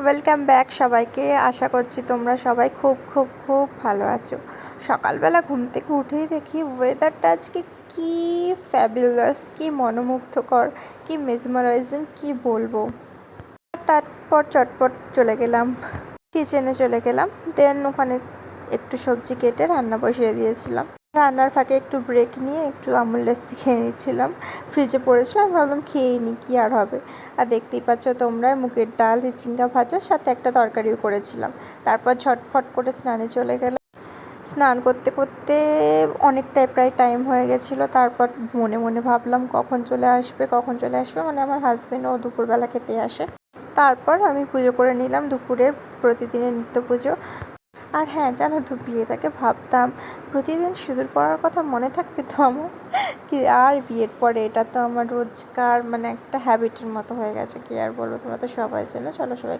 Welcome back সবাইকে। আশা করছি তোমরা সবাই খুব খুব খুব ভালো আছো। সকালবেলা ঘুম থেকে উঠেই দেখি ওয়েদারটা আজকে কি ফ্যাবুলাস, কি মনোমুগ্ধকর, কি মেসমারাইজিং, কি বলবো। তারপর চটপট চলে গেলাম কিচেনে, দেন ওখানে একটু সবজি কেটে রান্না বসিয়ে দিয়েছিলাম। রান্নার ফাঁকে একটু ব্রেক নিয়ে একটু আমুল লাসি খেয়ে নিচ্ছিলাম। ফ্রিজে পড়েছিল, আমি ভাবলাম খেয়েই নি, কী আর হবে। আর দেখতেই পাচ্ছ তোমরা, মুগের ডাল, চিচিঙ্গা ভাজার সাথে একটা তরকারিও করেছিলাম। তারপর ঝটফট করে স্নানে চলে গেলাম। স্নান করতে করতে অনেকটাই প্রায় টাইম হয়ে গেছিলো। তারপর মনে মনে ভাবলাম কখন চলে আসবে, মানে আমার হাজব্যান্ড ও দুপুরবেলা খেতে আসে। তারপর আমি পুজো করে নিলাম, দুপুরের প্রতিদিনের নিত্য পুজো। আর হ্যাঁ, জানো তো, বিয়েটাকে ভাবতাম প্রতিদিন সিঁদুর পরার কথা মনে থাকবে তো আমার, কি আর বিয়ের পরে এটা তো আমার রোজকার মানে একটা হ্যাবিটের মতো হয়ে গেছে। কি আর বলবো, তোমরা তো সবাই চেনো। চলো সবাই